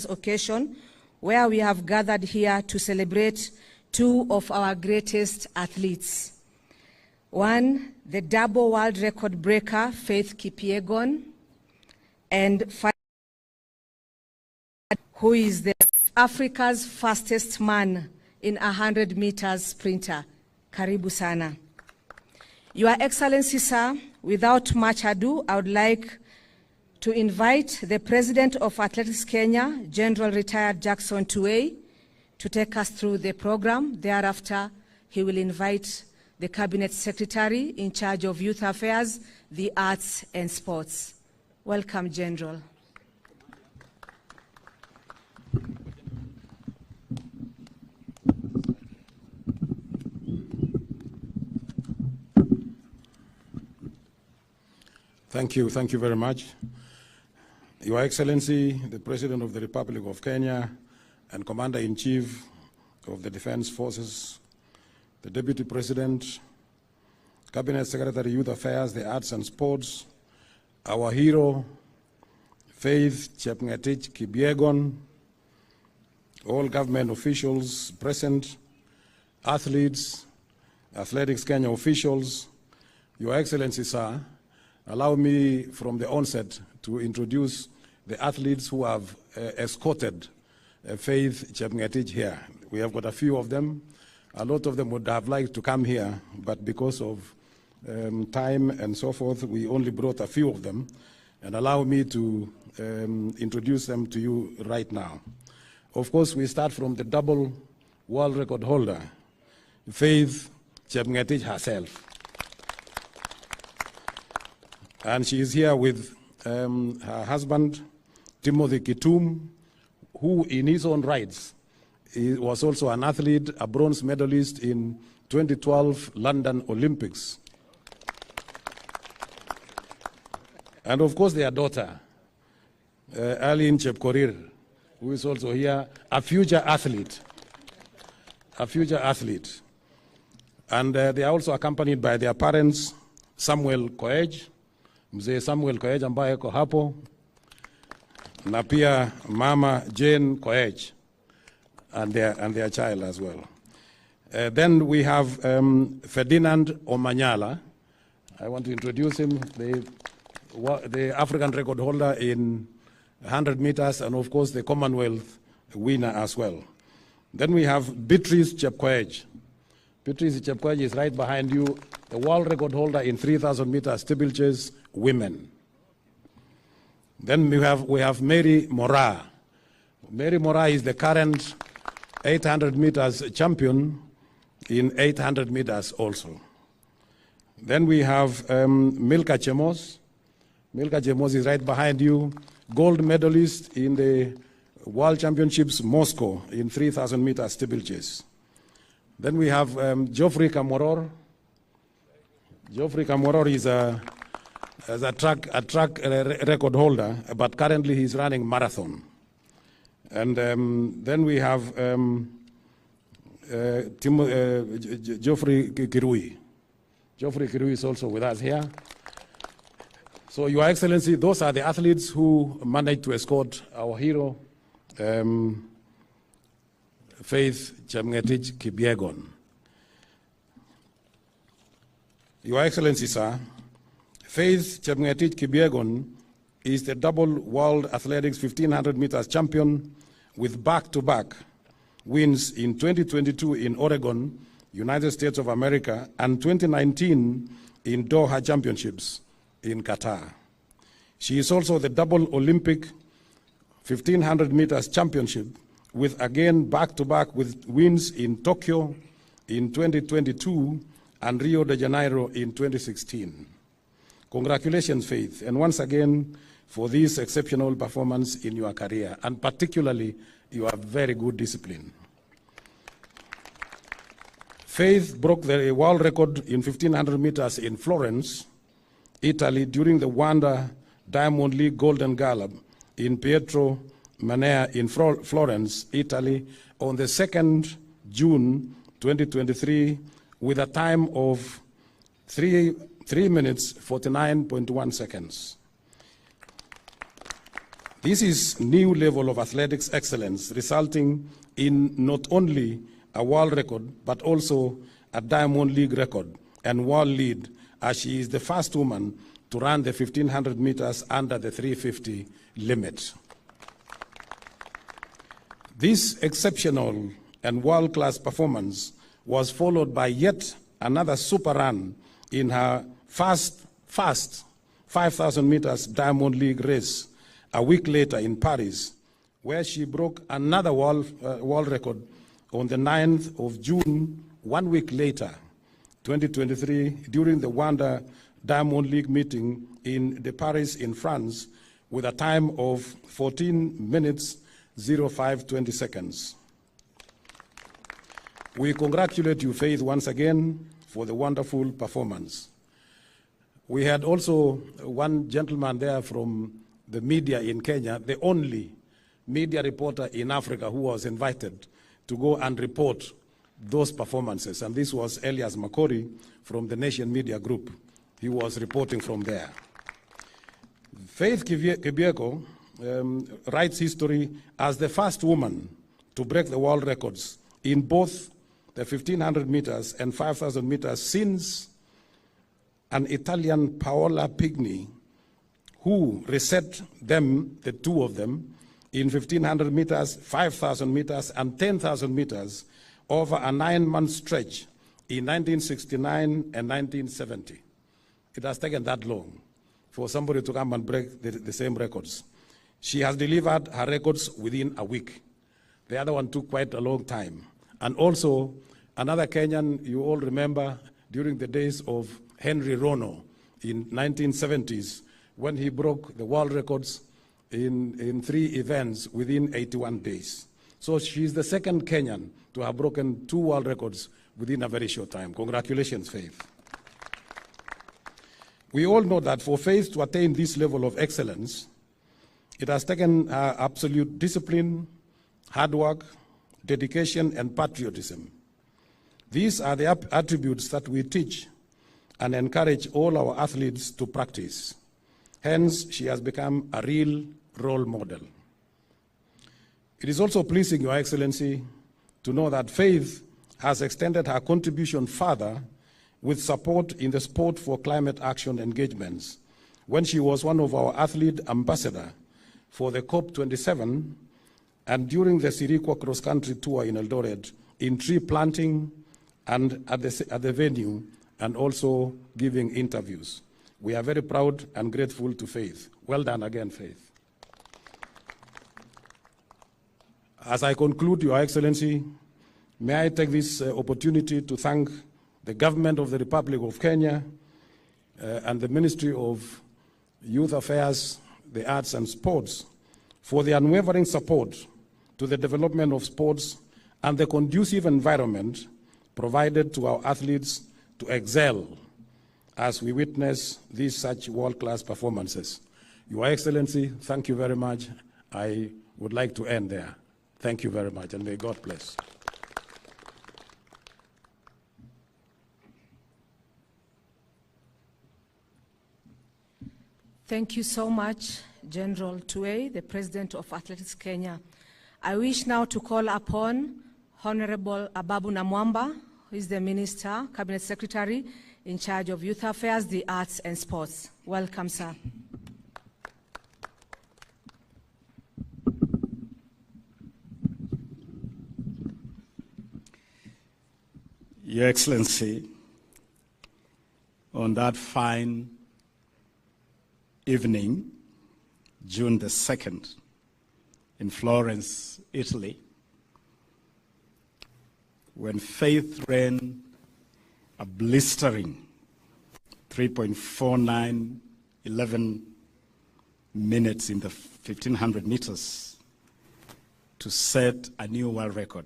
occasion where we have gathered here to celebrate two of our greatest athletes. One, the double world record breaker, Faith Kipyegon, and who is Africa's fastest man in 100 meters sprinter. Karibu sana. Your Excellency, sir, without much ado, I would like to invite the President of Athletics Kenya, General Retired Jackson Tuwei, to take us through the program. Thereafter, he will invite the Cabinet Secretary in charge of Youth Affairs, the Arts and Sports. Welcome, General. Thank you very much. Your Excellency, the President of the Republic of Kenya and Commander-in-Chief of the Defense Forces, the Deputy President, Cabinet Secretary, Youth Affairs, the Arts and Sports, our hero, Faith Kipyegon, all government officials present, athletes, Athletics Kenya officials, Your Excellency, sir, allow me from the onset to introduce the athletes who have escorted Faith Kipyegon here. We have got a few of them. A lot of them would have liked to come here, but because of time and so forth, we only brought a few of them. And allow me to introduce them to you right now. Of course, we start from the double world record holder, Faith Kipyegon herself. And she is here with her husband, Timothy Kitum, who in his own rights was also an athlete, a bronze medalist in 2012 London Olympics. And of course their daughter, Aline Chepkorir, who is also here, a future athlete. And they are also accompanied by their parents, Samuel Koech, Mzee Samuel Koech ambaye yuko hapo, na pia Mama Jane Koech and their child as well. Then we have Ferdinand Omanyala. I want to introduce him, the African record holder in 100 meters and of course the Commonwealth winner as well. Then we have Beatrice Chepkoech. Beatrice Chepkoech is right behind you, the world record holder in 3,000 meters steeplechase women. Then we have Mary Moraa. Mary Moraa is the current 800 meters champion in 800 meters also. Then we have Milka Chemos. Milka Chemos is right behind you, gold medalist in the World Championships Moscow in 3,000 meters steeplechase. Then we have Geoffrey Kamworor. Geoffrey Kamworor is a track record holder, but currently he's running marathon. And then we have Geoffrey Kirui. Geoffrey Kirui is also with us here. So, Your Excellency, those are the athletes who managed to escort our hero, Faith Kipyegon. Your Excellency, sir, Faith Kipyegon is the double world athletics 1500 meters champion with back-to-back wins in 2022 in Oregon, United States of America, and 2019 in Doha Championships in Qatar. She is also the double Olympic 1500 meters championship with again back-to-back with wins in Tokyo in 2022 and Rio de Janeiro in 2016. Congratulations, Faith, and once again for this exceptional performance in your career, and particularly your very good discipline. Faith broke the world record in 1500 meters in Florence, Italy, during the Wanda Diamond League Golden Gala in Pietro Manea in Florence, Italy, on the 2nd June 2023, with a time of 3 minutes 49.1 seconds. This is new level of athletics excellence, resulting in not only a world record, but also a Diamond League record and world lead, as she is the first woman to run the 1500 meters under the 350 limit. This exceptional and world-class performance was followed by yet another super run in her first 5,000 meters Diamond League race a week later in Paris, where she broke another world record on the 9th of June, 1 week later, 2023, during the Wanda Diamond League meeting in Paris in France, with a time of 14 minutes, 0520 seconds. We congratulate you, Faith, once again for the wonderful performance. We had also one gentleman there from the media in Kenya, the only media reporter in Africa who was invited to go and report those performances. And this was Elias Makori from the Nation Media Group. He was reporting from there. Faith Kipyegon writes history as the first woman to break the world records in both the 1,500 meters and 5,000 meters since an Italian Paola Pigni, who reset them, the two of them, in 1,500 meters, 5,000 meters, and 10,000 meters over a 9-month stretch in 1969 and 1970. It has taken that long for somebody to come and break the same records. She has delivered her records within a week. The other one took quite a long time. And also, another Kenyan, you all remember, during the days of Henry Rono in 1970s, when he broke the world records in 3 events within 81 days. So she's the second Kenyan to have broken 2 world records within a very short time. Congratulations, Faith. We all know that for Faith to attain this level of excellence, it has taken absolute discipline, hard work, dedication, and patriotism. These are the attributes that we teach and encourage all our athletes to practice. Hence, she has become a real role model. It is also pleasing, Your Excellency, to know that Faith has extended her contribution further with support in the Sport for Climate Action engagements, when she was one of our athlete ambassadors for the COP27 and during the Sirikwa cross-country tour in Eldoret, in tree planting and at the venue, and also giving interviews. We are very proud and grateful to Faith. Well done again, Faith. As I conclude, Your Excellency, may I take this opportunity to thank the government of the Republic of Kenya and the Ministry of Youth Affairs, the Arts and Sports for the unwavering support to the development of sports and the conducive environment provided to our athletes to excel as we witness these such world-class performances. Your Excellency, thank you very much. I would like to end there. Thank you very much, and may God bless. Thank you so much, General Tuwei, the President of Athletics Kenya. I wish now to call upon Honorable Ababu Namwamba, who is the Minister, Cabinet Secretary, in charge of Youth Affairs, the Arts and Sports. Welcome, sir. Your Excellency, on that fine evening, June the 2nd, in Florence, Italy, when Faith ran a blistering 3.4911 minutes in the 1,500 meters to set a new world record.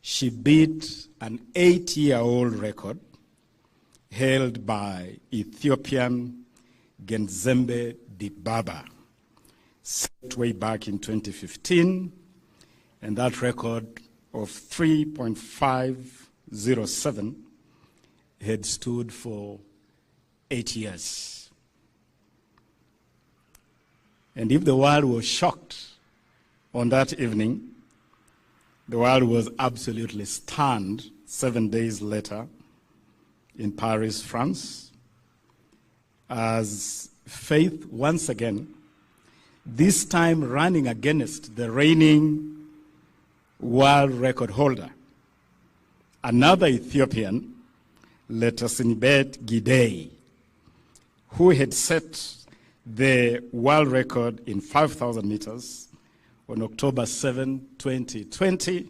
She beat an 8-year-old record held by Ethiopian Genzembe Dibaba, set way back in 2015, and that record of 3.507 had stood for 8 years. And if the world was shocked on that evening, the world was absolutely stunned 7 days later in Paris, France, as Faith once again, this time running against the reigning world record holder, another Ethiopian, Letesenibet Gidey, who had set the world record in 5,000 meters on October 7, 2020,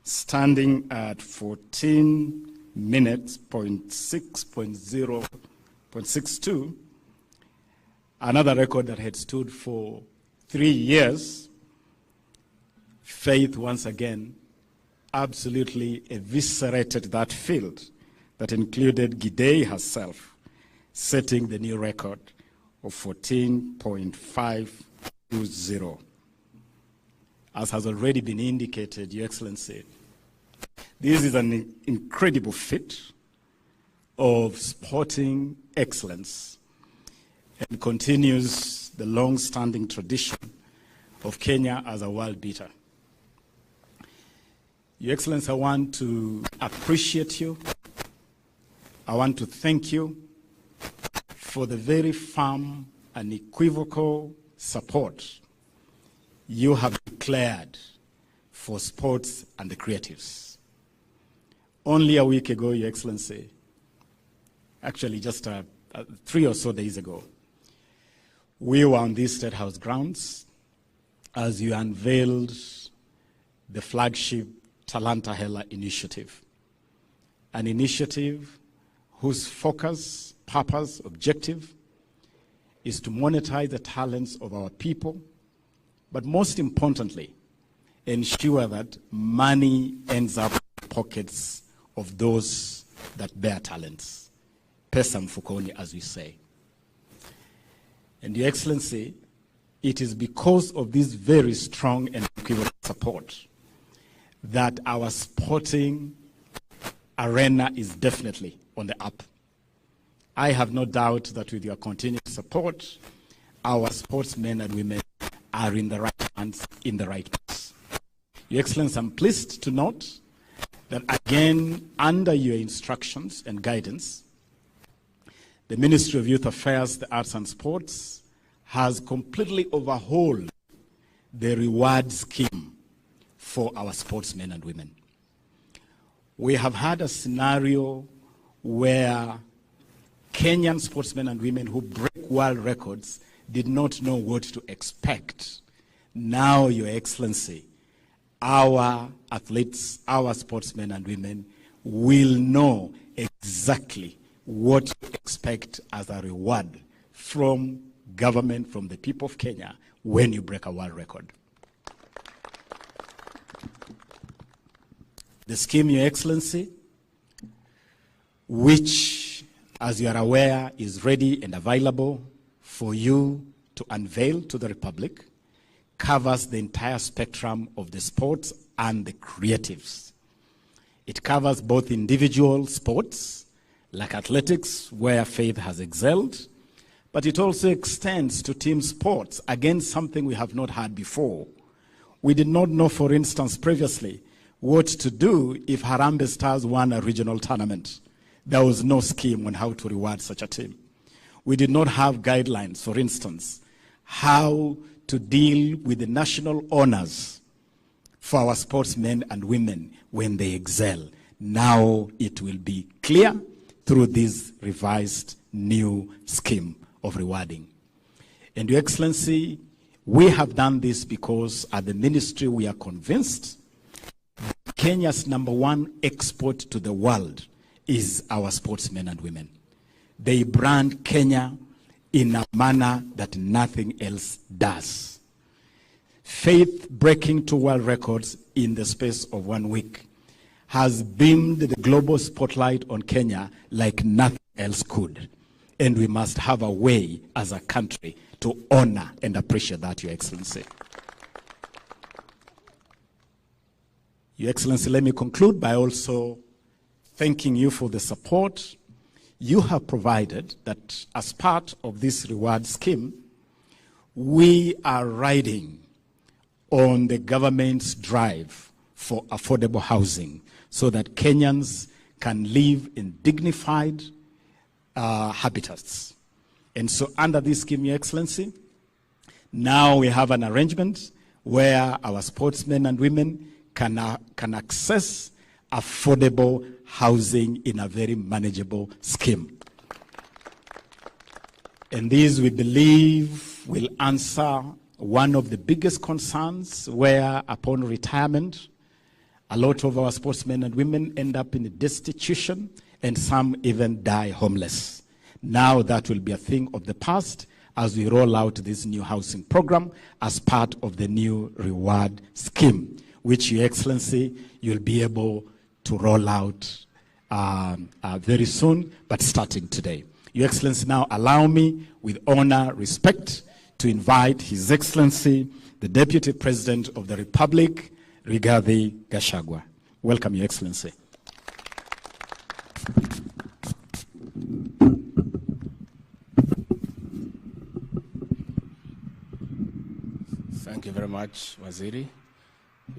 standing at 14 minutes, 0.62, another record that had stood for 3 years. Faith once again absolutely eviscerated that field that included Gidey herself, setting the new record of 14.520. As has already been indicated, Your Excellency, this is an incredible feat of sporting excellence and continues the long-standing tradition of Kenya as a world beater. Your Excellency, I want to appreciate you. I want to thank you for the very firm and equivocal support you have declared for sports and the creatives. Only a week ago, Your Excellency, actually just 3 or so days ago, we were on these State House grounds as you unveiled the flagship Talanta Hela initiative, an initiative whose focus, purpose, objective is to monetize the talents of our people, but most importantly, ensure that money ends up in the pockets of those that bear talents. Pesa mfukoni, as we say. And Your Excellency, it is because of this very strong and equivocal support that our sporting arena is definitely on the up. I have no doubt that with your continued support, our sportsmen and women are in the right hands, in the right place. Your Excellency, I'm pleased to note that again, under your instructions and guidance, the Ministry of Youth Affairs, the Arts and Sports has completely overhauled the reward scheme for our sportsmen and women. We have had a scenario where Kenyan sportsmen and women who break world records did not know what to expect. Now, Your Excellency, our athletes, our sportsmen and women will know exactly what to expect as a reward from government, from the people of Kenya, when you break a world record. The scheme, Your Excellency, which, as you are aware, is ready and available for you to unveil to the Republic, covers the entire spectrum of the sports and the creatives. It covers both individual sports, like athletics, where Faith has excelled, but it also extends to team sports, again, something we have not had before. We did not know, for instance, previously, what to do if Harambee Stars won a regional tournament. There was no scheme on how to reward such a team. We did not have guidelines, for instance, how to deal with the national honors for our sportsmen and women when they excel. Now it will be clear through this revised new scheme of rewarding. And Your Excellency, we have done this because at the ministry we are convinced Kenya's #1 export to the world is our sportsmen and women. They brand Kenya in a manner that nothing else does. Faith breaking 2 world records in the space of 1 week has beamed the global spotlight on Kenya like nothing else could. And we must have a way as a country to honor and appreciate that, Your Excellency. Your Excellency, let me conclude by also thanking you for the support you have provided that as part of this reward scheme, we are riding on the government's drive for affordable housing so that Kenyans can live in dignified habitats. And so under this scheme, Your Excellency, now we have an arrangement where our sportsmen and women can access affordable housing in a very manageable scheme. And this, we believe, will answer one of the biggest concerns where, upon retirement, a lot of our sportsmen and women end up in destitution and some even die homeless. Now that will be a thing of the past as we roll out this new housing program as part of the new reward scheme, which, Your Excellency, you'll be able to roll out very soon, but starting today. Your Excellency, now allow me, with honor, respect, to invite His Excellency, the Deputy President of the Republic, Rigathi Gachagua. Welcome, Your Excellency. Thank you very much, Waziri.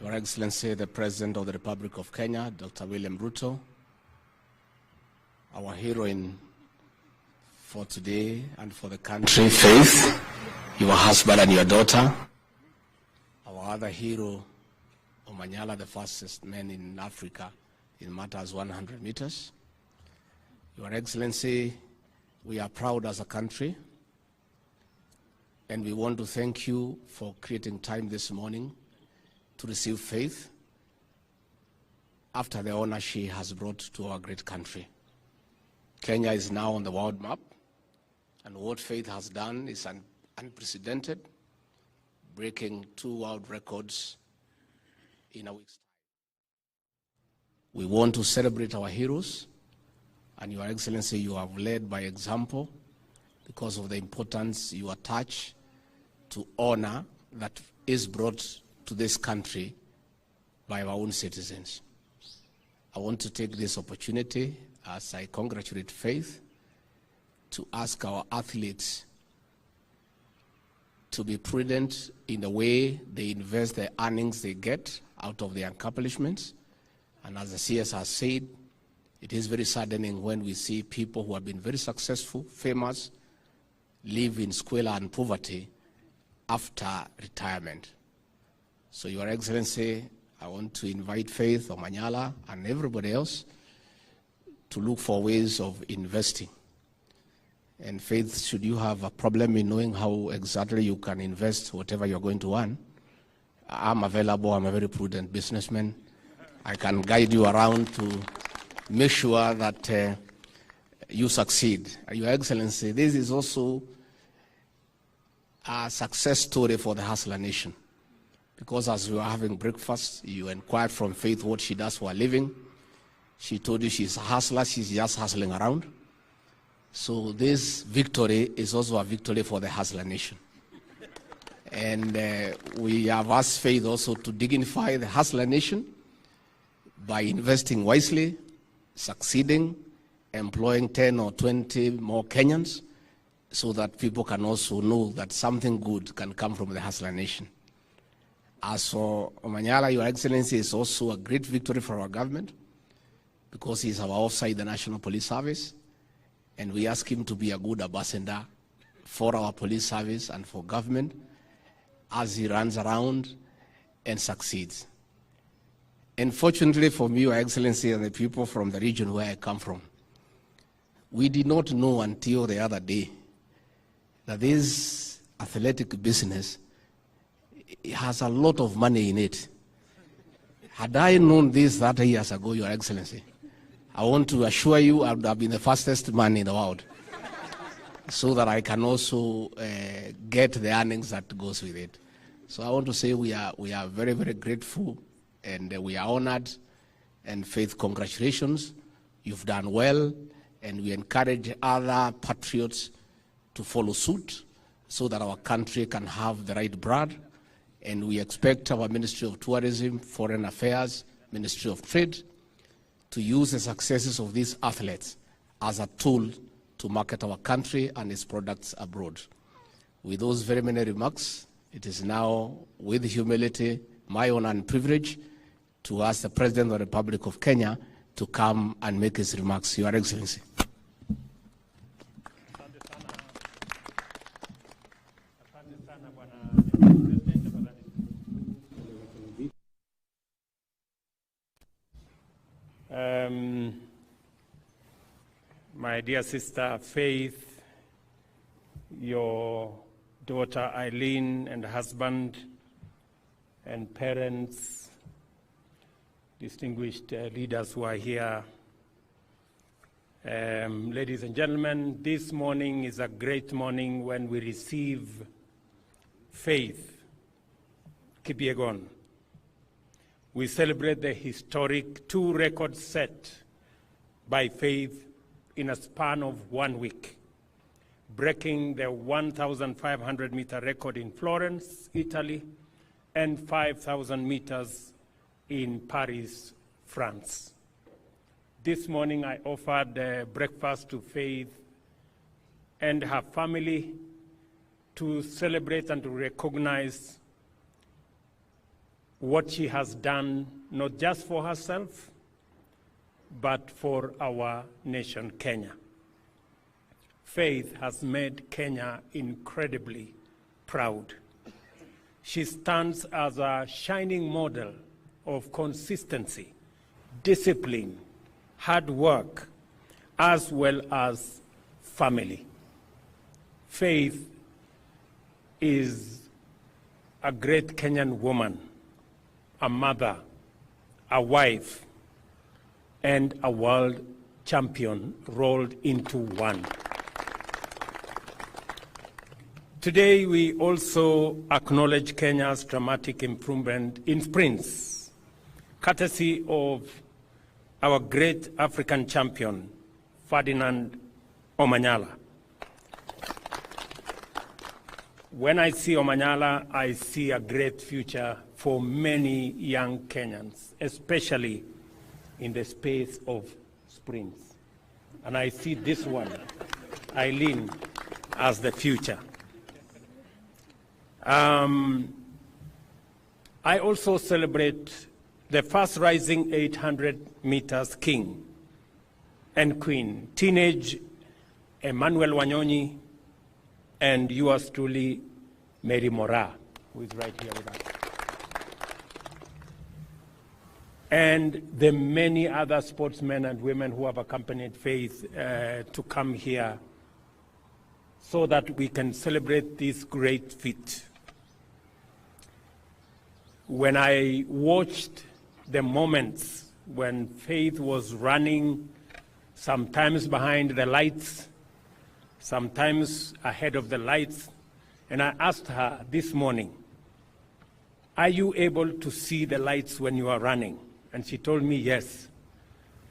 Your Excellency, the President of the Republic of Kenya, Dr. William Ruto, our heroine for today and for the country, Faith, your husband and your daughter, our other hero, Omanyala, the fastest man in Africa in matters 100 meters. Your Excellency, we are proud as a country, and we want to thank you for creating time this morning to receive Faith after the honor she has brought to our great country. Kenya is now on the world map, and what Faith has done is unprecedented, breaking 2 world records in a week's time. We want to celebrate our heroes, and Your Excellency, you have led by example because of the importance you attach to honor that is brought to this country by our own citizens. I want to take this opportunity, as I congratulate Faith, to ask our athletes to be prudent in the way they invest the earnings they get out of their accomplishments. And as the CS has said, it is very saddening when we see people who have been very successful, famous, live in squalor and poverty after retirement. So, Your Excellency, I want to invite Faith, Omanyala, and everybody else to look for ways of investing. And Faith, should you have a problem in knowing how exactly you can invest whatever you're going to earn, I'm available. I'm a very prudent businessman. I can guide you around to make sure that you succeed. Your Excellency, this is also a success story for the Hustler Nation. Because as we were having breakfast, you inquired from Faith what she does for a living. She told you she's a hustler, she's just hustling around. So this victory is also a victory for the Hustler Nation. And we have asked Faith also to dignify the Hustler Nation by investing wisely, succeeding, employing 10 or 20 more Kenyans, so that people can also know that something good can come from the Hustler Nation. As for Omanyala, Your Excellency, is also a great victory for our government because he's our outside the National Police Service, and we ask him to be a good ambassador for our police service and for government as he runs around and succeeds. And fortunately for me, Your Excellency, and the people from the region where I come from, we did not know until the other day that this athletic business has a lot of money in it. Had I known this 30 years ago, Your Excellency, I want to assure you I would have been the fastest man in the world so that I can also get the earnings that goes with it. So I want to say we are very, very grateful, and we are honored. And Faith, congratulations. You've done well, and we encourage other patriots to follow suit so that our country can have the right blood. And we expect our Ministry of Tourism, Foreign Affairs, Ministry of Trade to use the successes of these athletes as a tool to market our country and its products abroad. with those very many remarks, it is now with humility, my honor and privilege, to ask the President of the Republic of Kenya to come and make his remarks. Your Excellency. My dear sister Faith, your daughter Eileen, and husband and parents, distinguished leaders who are here, ladies and gentlemen, this morning is a great morning when we receive Faith Kipyegon. We celebrate the historic 2 records set by Faith in a span of 1 week, breaking the 1,500-meter record in Florence, Italy, and 5,000 meters in Paris, France. This morning I offered breakfast to Faith and her family to celebrate and to recognize what she has done, not just for herself, but for our nation, Kenya. Faith has made Kenya incredibly proud. She stands as a shining model of consistency, discipline, hard work, as well as family. Faith is a great Kenyan woman, a mother, a wife, and a world champion rolled into one. Today, we also acknowledge Kenya's dramatic improvement in sprints, courtesy of our great African champion, Ferdinand Omanyala. When I see Omanyala, I see a great future for many young Kenyans, especially in the space of sprints. And I see this one, Eileen, as the future. I also celebrate the first rising 800 meters king and queen, teenage Emmanuel Wanyonyi, and yours truly, Mary Mora, who is right here with us. And the many other sportsmen and women who have accompanied Faith to come here so that we can celebrate this great feat. When I watched the moments when Faith was running, sometimes behind the lights, sometimes ahead of the lights, and I asked her this morning, are you able to see the lights when you are running? And she told me yes,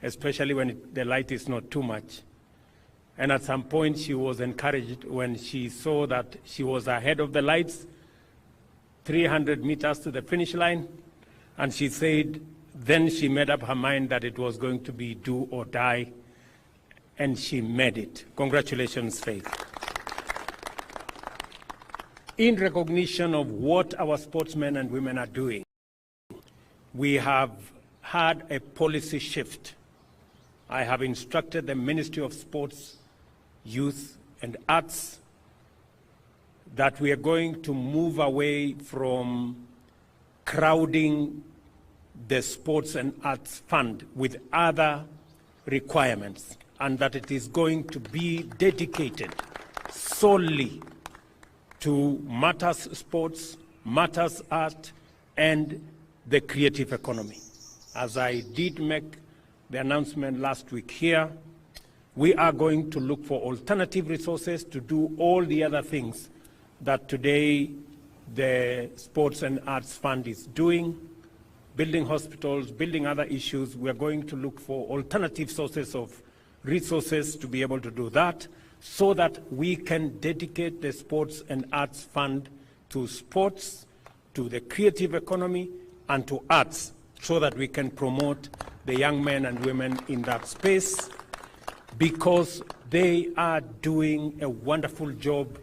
especially when the light is not too much. And at some point she was encouraged when she saw that she was ahead of the lights, 300 meters to the finish line, and she said then she made up her mind that it was going to be do or die, and she made it. Congratulations, Faith. In recognition of what our sportsmen and women are doing, we have had a policy shift. I have instructed the Ministry of Sports, Youth and Arts that we are going to move away from crowding the Sports and Arts Fund with other requirements, and that it is going to be dedicated solely to matters sports, matters art, and the creative economy. As I did make the announcement last week here, we are going to look for alternative resources to do all the other things that today the Sports and Arts Fund is doing, building hospitals, building other issues. We are going to look for alternative sources of resources to be able to do that, so that we can dedicate the Sports and Arts Fund to sports, to the creative economy, and to arts, so that we can promote the young men and women in that space, because they are doing a wonderful job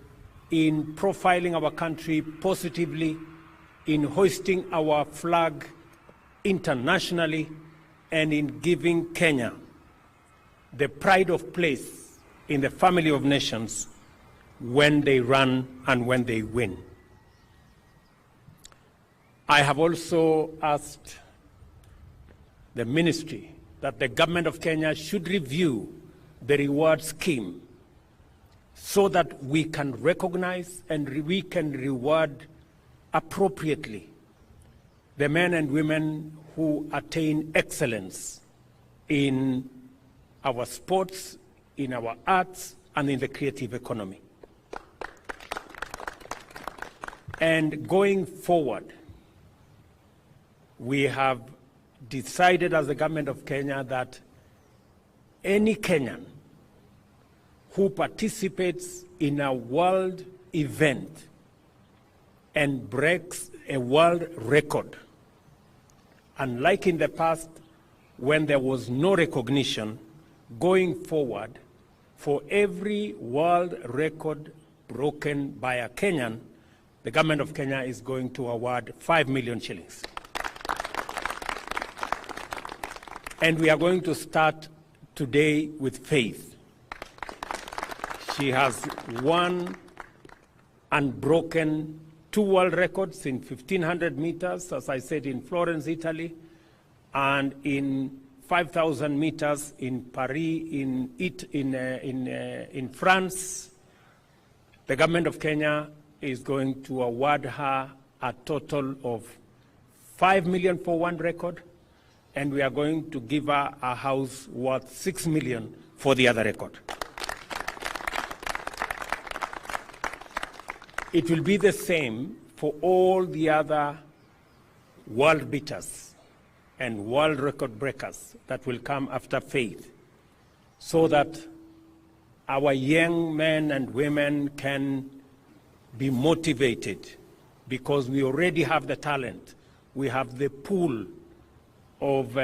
in profiling our country positively, in hoisting our flag internationally, and in giving Kenya the pride of place in the family of nations when they run and when they win. I have also asked the ministry that the government of Kenya should review the reward scheme so that we can recognize and we can reward appropriately the men and women who attain excellence in our sports, in our arts, and in the creative economy. And going forward, we have decided as the government of Kenya that any Kenyan who participates in a world event and breaks a world record, unlike in the past when there was no recognition, going forward, for every world record broken by a Kenyan, the government of Kenya is going to award 5 million shillings. And we are going to start today with Faith. She has won and broken 2 world records in 1,500 meters, as I said, in Florence, Italy, and in 5,000 meters in Paris, in France. The government of Kenya is going to award her a total of 5 million for 1 record, and we are going to give her a house worth 6 million for the other record. It will be the same for all the other world beaters and world record breakers that will come after Faith, so that our young men and women can be motivated, because we already have the talent. We have the pool of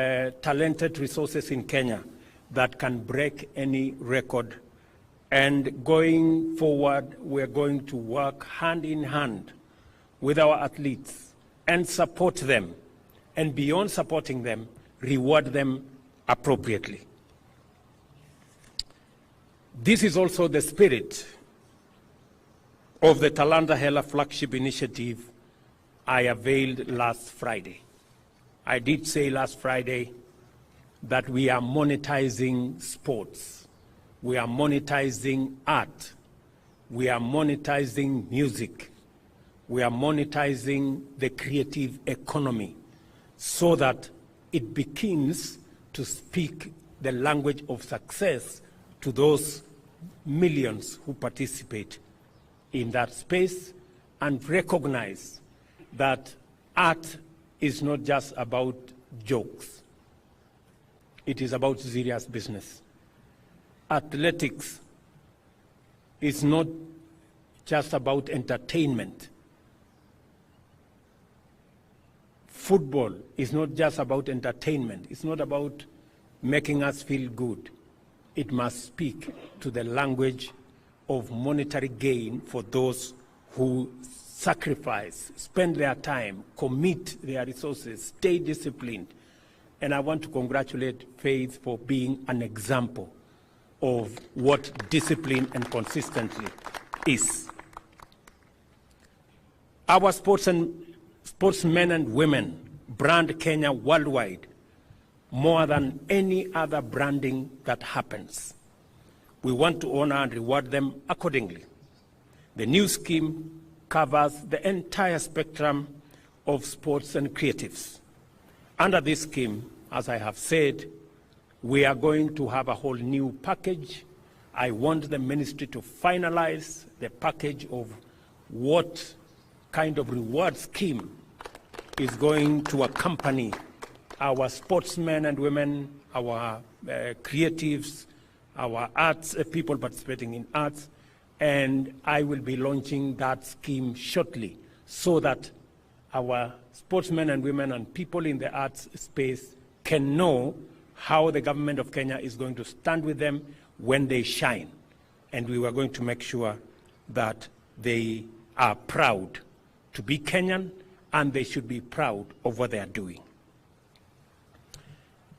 talented resources in Kenya that can break any record. And going forward, we're going to work hand in hand with our athletes and support them. And beyond supporting them, reward them appropriately. This is also the spirit of the Talanta Hela flagship initiative I availed last Friday. I did say last Friday that we are monetizing sports, we are monetizing art, we are monetizing music, we are monetizing the creative economy, so that it begins to speak the language of success to those millions who participate in that space, and recognize that art is not just about jokes. It is about serious business. Athletics is not just about entertainment. Football is not just about entertainment. It's not about making us feel good. It must speak to the language of monetary gain for those who sacrifice, spend their time, commit their resources, stay disciplined. And I want to congratulate Faith for being an example of what discipline and consistency is. Our sportsmen and women brand Kenya worldwide more than any other branding that happens. We want to honor and reward them accordingly. The new scheme covers the entire spectrum of sports and creatives. Under this scheme, as I have said, we are going to have a whole new package. I want the ministry to finalize the package of what kind of reward scheme is going to accompany our sportsmen and women, our creatives, our arts, people participating in arts, and I will be launching that scheme shortly so that our sportsmen and women and people in the arts space can know how the government of Kenya is going to stand with them when they shine. And we were going to make sure that they are proud to be Kenyan, and they should be proud of what they are doing.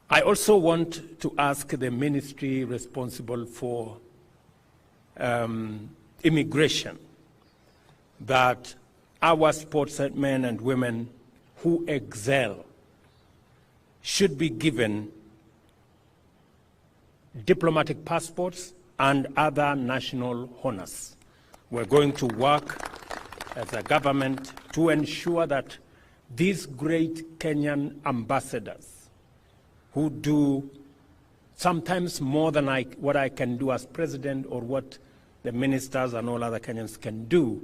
I also want to ask the ministry responsible for immigration that our sportsmen and women who excel should be given diplomatic passports and other national honors. We're going to work as a government to ensure that these great Kenyan ambassadors who do sometimes more than what I can do as president or what the ministers and all other Kenyans can do,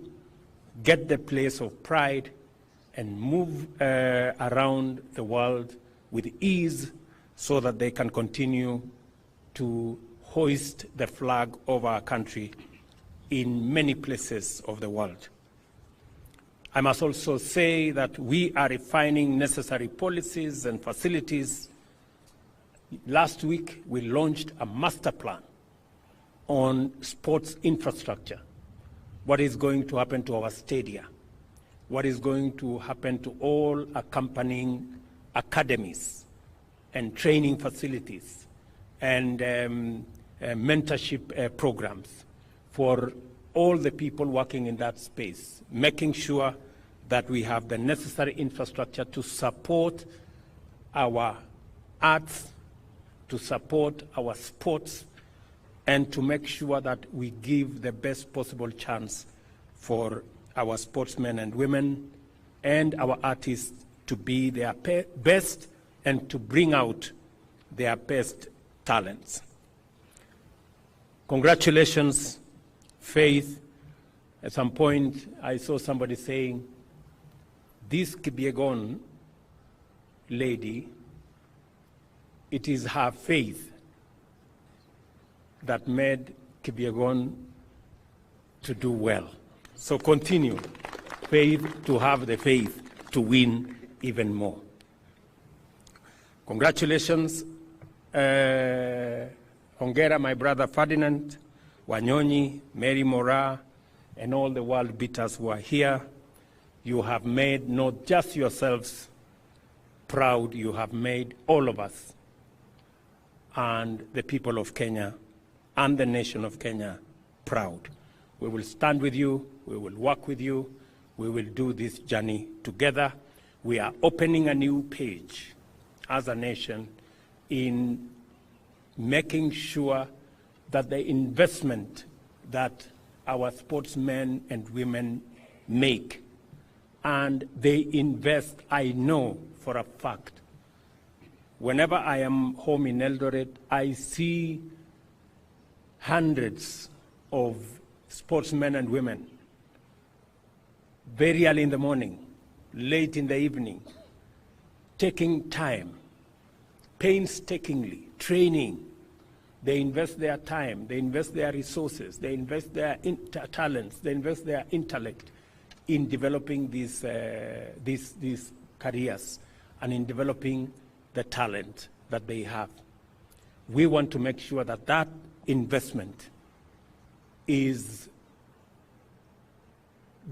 get the place of pride and move around the world with ease so that they can continue to hoist the flag of our country in many places of the world. I must also say that we are refining necessary policies and facilities. Last week, we launched a master plan on sports infrastructure. What is going to happen to our stadia? What is going to happen to all accompanying academies and training facilities and mentorship programs for all the people working in that space, making sure that we have the necessary infrastructure to support our arts, to support our sports, and to make sure that we give the best possible chance for our sportsmen and women and our artists to be their best and to bring out their best talents. Congratulations, Faith. At some point, I saw somebody saying, this Kipyegon lady, it is her faith that made Kipyegon to do well. So continue, Faith, to have the faith to win even more. Congratulations, Hongera, my brother Ferdinand, Wanyonyi, Mary Mora, and all the world beaters who are here. You have made not just yourselves proud, you have made all of us and the people of Kenya and the nation of Kenya proud. We will stand with you, we will work with you, we will do this journey together. We are opening a new page as a nation in making sure that the investment that our sportsmen and women make, and they invest, I know for a fact. Whenever I am home in Eldoret, I see hundreds of sportsmen and women very early in the morning, late in the evening, taking time, painstakingly, training. They invest their time, they invest their resources, they invest their talents, they invest their intellect in developing these careers and in developing the talent that they have. We want to make sure that that investment is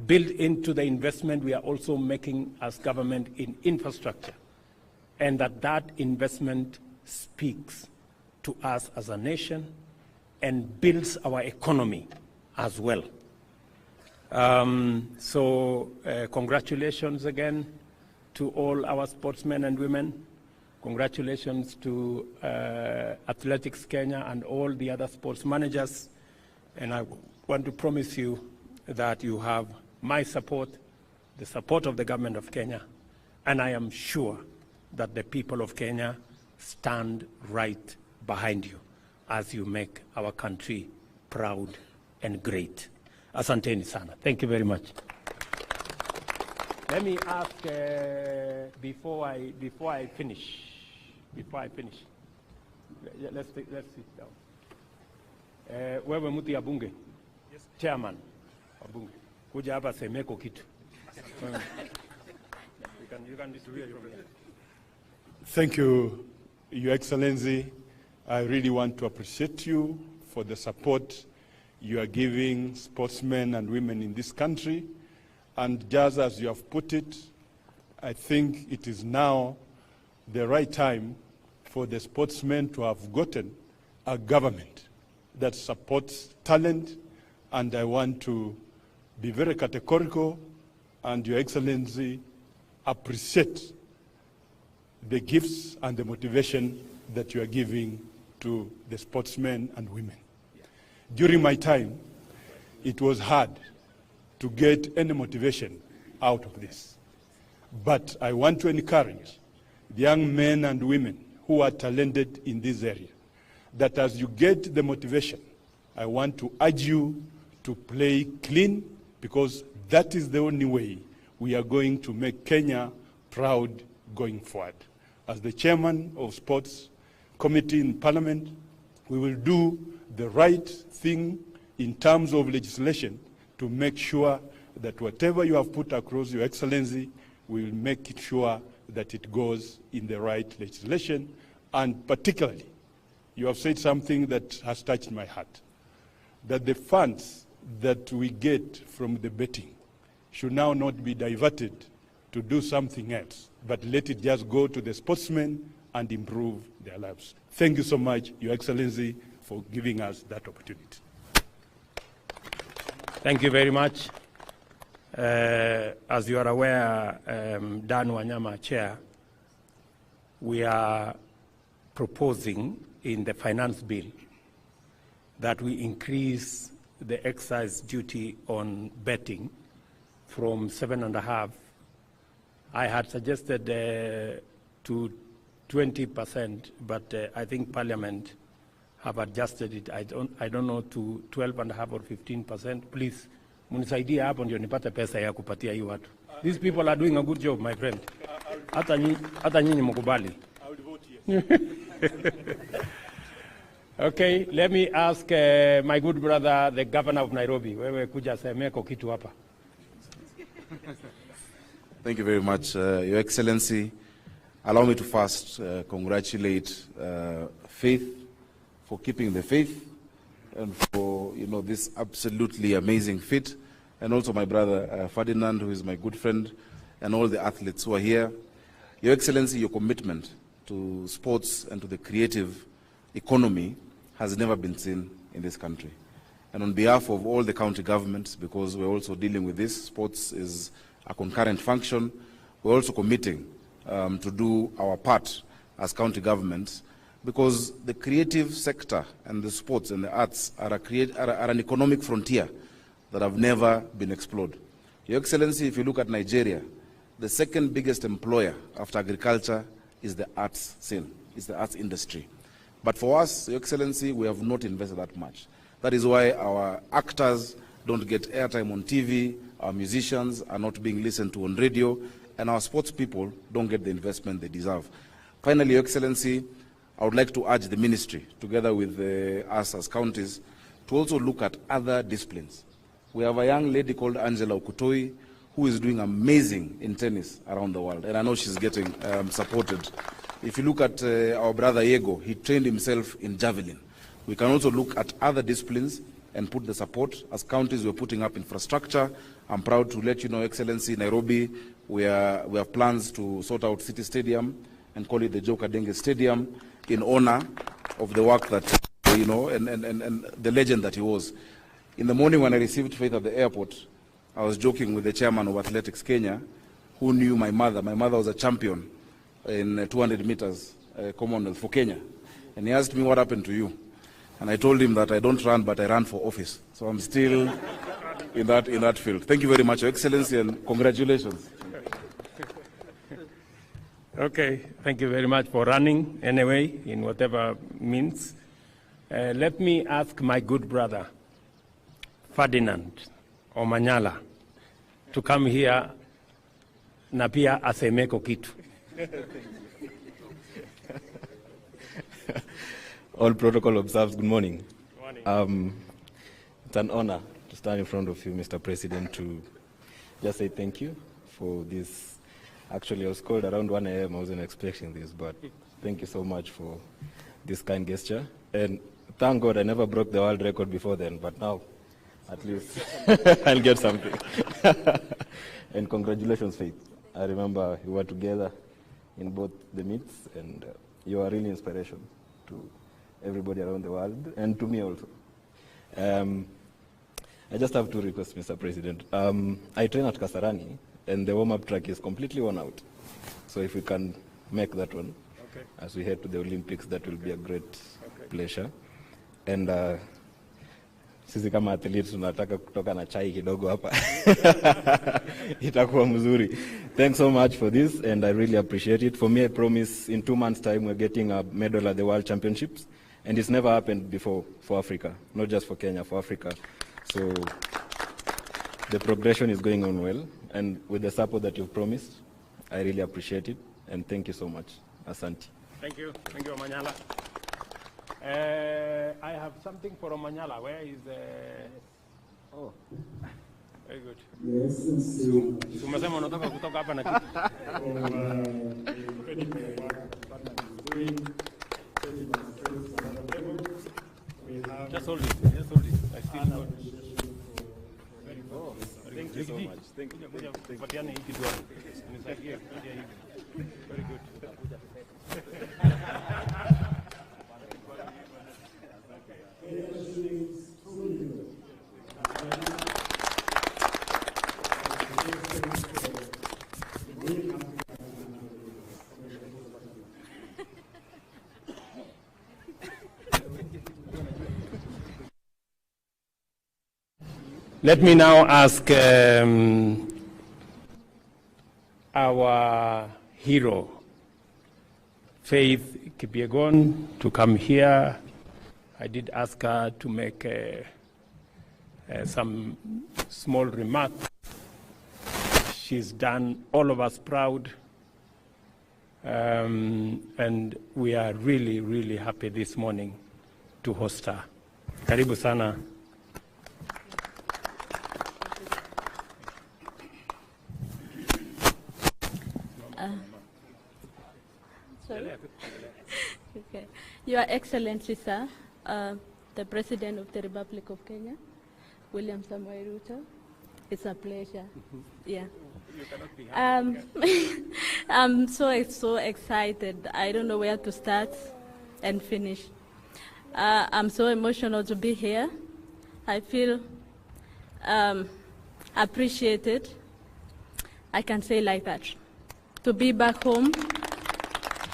built into the investment we are also making as government in infrastructure, and that that investment speaks to us as a nation and builds our economy as well. Congratulations again to all our sportsmen and women. Congratulations to Athletics Kenya and all the other sports managers. And I want to promise you that you have my support, the support of the government of Kenya, and I am sure that the people of Kenya stand right behind you as you make our country proud and great. Asanteni sana. Thank you very much. Let me ask, before I finish, let's sit down. Wewe mtu ya bunge? Yes. Chairman wa bunge. Kuja hapa semeko kitu. You can distribute from here. Thank you, Your Excellency. I really want to appreciate you for the support you are giving sportsmen and women in this country. And just as you have put it, I think it is now the right time for the sportsmen to have gotten a government that supports talent. And I want to be very categorical, and Your Excellency, appreciate the gifts and the motivation that you are giving to the sportsmen and women. During my time, it was hard to get any motivation out of this. But I want to encourage the young men and women who are talented in this area, that as you get the motivation, I want to urge you to play clean, because that is the only way we are going to make Kenya proud going forward. As the chairman of Sports Committee in Parliament, we will do the right thing in terms of legislation to make sure that whatever you have put across, Your Excellency, we will make it sure that it goes in the right legislation. And particularly, you have said something that has touched my heart, that the funds that we get from the betting should now not be diverted to do something else, but let it just go to the sportsmen and improve their lives. Thank you so much, Your Excellency, for giving us that opportunity. Thank you very much. As you are aware, Dan Wanyama, Chair, we are proposing in the finance bill that we increase the excise duty on betting from 7.5%. I had suggested to 20%, but I think Parliament have adjusted it. I don't know, to 12.5% or 15%. Please, munisaidia hapo ndio nipate pesa ya kupatia hii watu. These people are doing a good job, my friend. Hata nyinyi mkubali. I will vote yes. Okay, let me ask my good brother, the governor of Nairobi. Wewe kuja semeko kitu hapa. Thank you very much, Your Excellency. Allow me to first congratulate Faith for keeping the faith and for this absolutely amazing feat, and also my brother Ferdinand, who is my good friend, and all the athletes who are here. Your Excellency, your commitment to sports and to the creative economy has never been seen in this country. And on behalf of all the county governments, because we're also dealing with this, sports is a concurrent function, we're also committing to do our part as county governments, because the creative sector and the sports and the arts are an economic frontier that have never been explored. Your Excellency, if you look at Nigeria, the second biggest employer after agriculture is the arts scene, is the arts industry. But for us, Your Excellency, we have not invested that much. That is why our actors don't get airtime on TV, our musicians are not being listened to on radio, and our sports people don't get the investment they deserve. Finally, Your Excellency, I would like to urge the ministry, together with us as counties, to also look at other disciplines. We have a young lady called Angela Okutoi, who is doing amazing in tennis around the world, and I know she's getting supported. If you look at our brother Yego, he trained himself in javelin. We can also look at other disciplines and put the support. As counties, we're putting up infrastructure. I'm proud to let you know, Excellency, Nairobi, we have plans to sort out City Stadium and call it the Joe Kadenge Stadium in honor of the work that, and the legend that he was. In the morning when I received Faith at the airport, I was joking with the chairman of Athletics Kenya, who knew my mother. My mother was a champion in 200 meters Commonwealth for Kenya. And he asked me, what happened to you? And I told him that I don't run, but I ran for office. So I'm still in that field. Thank you very much, Your Excellency, and congratulations. Okay, thank you very much for running anyway, in whatever means. Let me ask my good brother, Ferdinand Omanyala, to come here na pia asemeko kitu. All protocol observed. Good morning. Good morning. It's an honor to stand in front of you, Mr. President, to just say thank you for this. Actually, I was called around 1 a.m. I wasn't expecting this, but thank you so much for this kind gesture. And thank God I never broke the world record before then, but now at least I'll get something. And congratulations, Faith. I remember we were together in both the meets, and you are really inspiration to everybody around the world, and to me also. I just have two requests, Mr. President. I train at Kasarani, and the warm-up track is completely worn out. So if we can make that one, okay, as we head to the Olympics, that will be a great pleasure. And sisi kama athletes tunataka kutoka na chai kidogo hapa. Itakuwa mzuri. Thanks so much for this, and I really appreciate it. For me, I promise in 2 months' time we're getting a medal at the World Championships, and it's never happened before for Africa, not just for Kenya, for Africa. So the progression is going on well, and with the support that you've promised, I really appreciate it, and thank you so much. Asante. Thank you, Omanyala. I have something for Omanyala. Where is the... Oh, very good. Yes, Umesema unataka kutoka hapa na kitu. Just hold it. I still got it. Oh, thank you so much. Thank you. Very good. Let me now ask our hero, Faith Kipyegon, to come here. I did ask her to make some small remarks. She's done all of us proud, and we are really, really happy this morning to host her. Karibu sana. Okay. Your Excellency, sir, the President of the Republic of Kenya, William Samoei Ruto, it's a pleasure. Yeah. I'm so excited. I don't know where to start and finish. I'm so emotional to be here. I feel appreciated. I can say like that. To be back home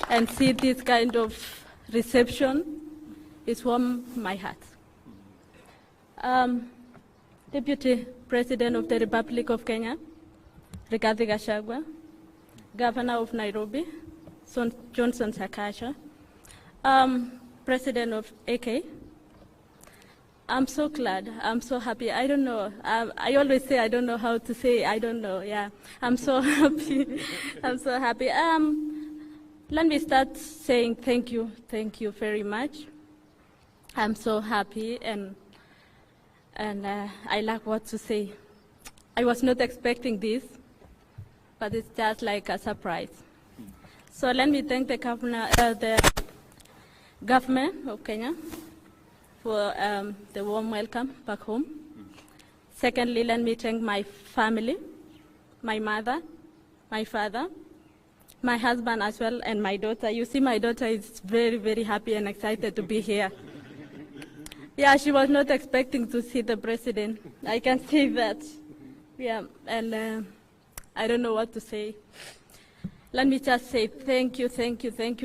and see this kind of reception is warm my heart. Deputy President of the Republic of Kenya, Gachagua, Governor of Nairobi, Johnson Sakaja, President of AK, I'm so glad, I'm so happy. I don't know, I always say I don't know how to say, I don't know, yeah. I'm so happy, I'm so happy. Let me start saying thank you very much. I'm so happy, and I lack what to say. I was not expecting this, but it's just like a surprise. So let me thank the government of Kenya for the warm welcome back home. Secondly, let me thank my family, my mother, my father, my husband as well, and my daughter. You see, my daughter is very, very happy and excited to be here. Yeah, she was not expecting to see the president. I can say that. Yeah, and I don't know what to say. Let me just say thank you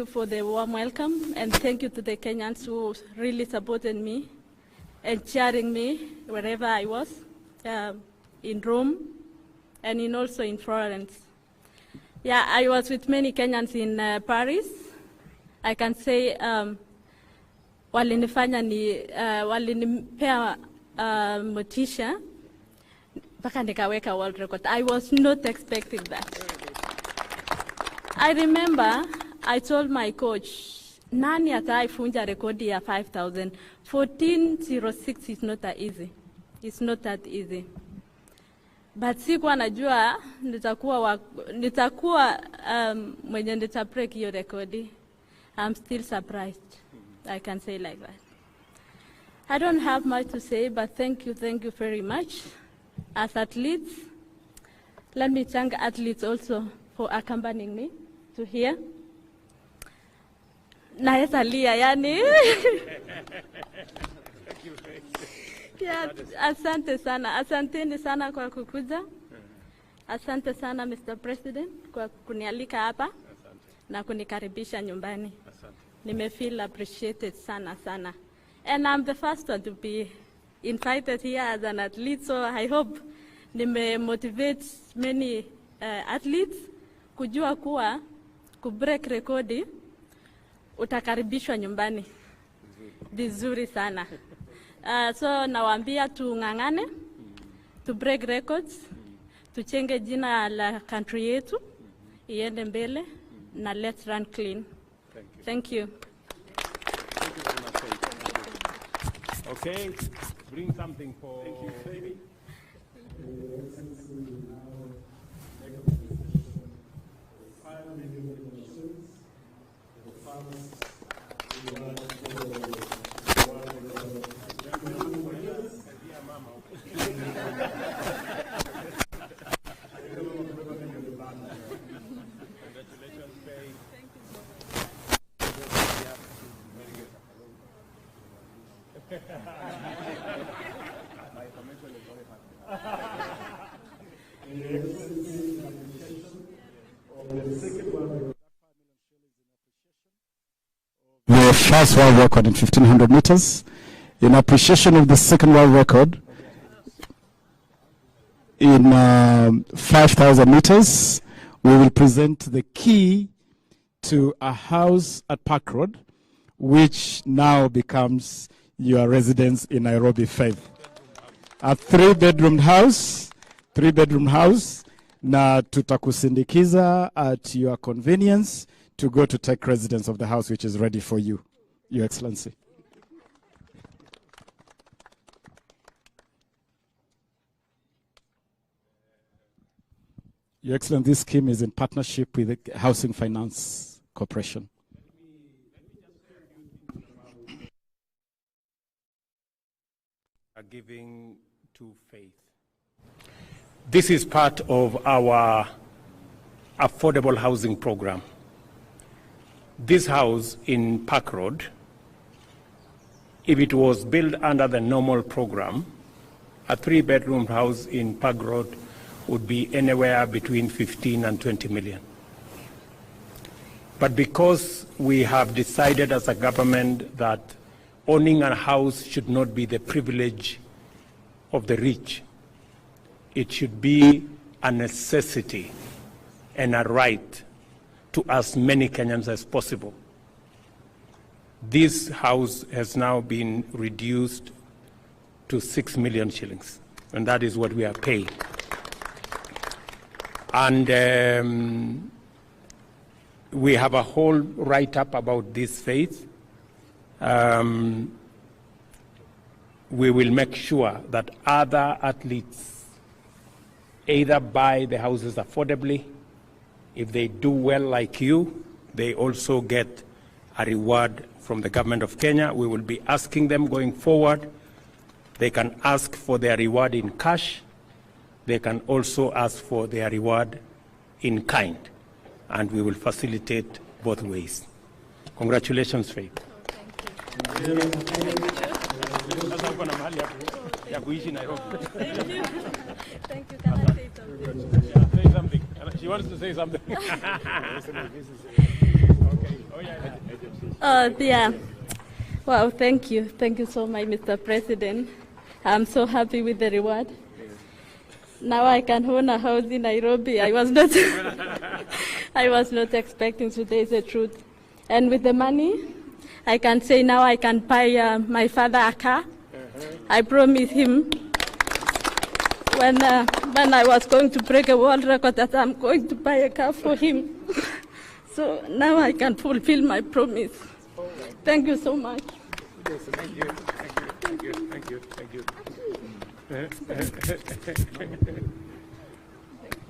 for the warm welcome, and thank you to the Kenyans who really supported me and cheering me wherever I was, in Rome and also in Florence. Yeah, I was with many Kenyans in Paris. I can say walinipea motisha mpaka nikaweka world record. I was not expecting that. I remember I told my coach, nani ataifunja rekodi ya 5,000? 14:06 is not that easy. It's not that easy. But sikuwa najua nitakuwa mwenye nita break hiyo rekodi. I'm still surprised. I can say like that. I don't have much to say, but thank you very much. As athletes, let me thank athletes also for accompanying me to here. Naweza lia yani. Yeah, asante sana. Asanteni sana kwa kukuja. Asante sana Mr. President kwa kunialika hapa na kunikaribisha nyumbani. Feel appreciated sana sana. And I'm the first one to be invited here as an athlete, so I hope motivate many athletes kujua kuwa kubreak rekodi utakaribishwa nyumbani vizuri sana. So nawaambia tung'ang'ane, to break records, tuchenge jina la country yetu iende mbele na let's run clean. Thank you. Okay, bring something for baby. The first world record in 1500 meters, in appreciation of the second world record in 5000 meters, we will present the key to a house at Park Road, which now becomes your residence in Nairobi Faith. A three-bedroom house, na tutakusindikiza at your convenience to go to take residence of the house, which is ready for you, Your Excellency. Your Excellency, this scheme is in partnership with the Housing Finance Corporation. Giving to faith. This is part of our affordable housing program. This house in Park Road, if it was built under the normal program, a three-bedroom house in Park Road would be anywhere between 15 and 20 million. But because we have decided as a government that owning a house should not be the privilege of the rich, it should be a necessity and a right to as many Kenyans as possible. This house has now been reduced to 6 million shillings, and that is what we are paying. And we have a whole write-up about this faith. We will make sure that other athletes either buy the houses affordably. If they do well like you, they also get a reward from the government of Kenya. We will be asking them going forward. They can ask for their reward in cash. They can also ask for their reward in kind. And we will facilitate both ways. Congratulations, Faith. Thank you. Thank you. Can I say something? Yeah, say something. She wants to say something. Okay. Yeah. Wow, thank you. Thank you so much, Mr. President. I'm so happy with the reward. Now I can own a house in Nairobi. I was not expecting today, is the truth. And with the money, I can say now I can buy my father a car. I promised him when I was going to break a world record that I'm going to buy a car for him. So now I can fulfill my promise. Thank you so much. Yes, thank you. Thank you. Thank you. Thank you.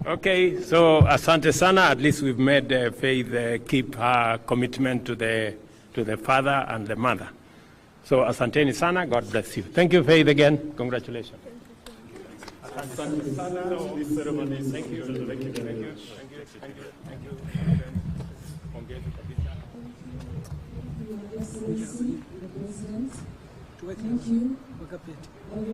Okay, so asante sana. At least we've made Faith keep her commitment to the father and the mother. So asanteni sana, God bless you. Thank you, Faith, again. Congratulations. Asante sana. This ceremony is thank you. Thank you very much. Thank you. Pongezi kabisa. Your Excellency, the President, thank you.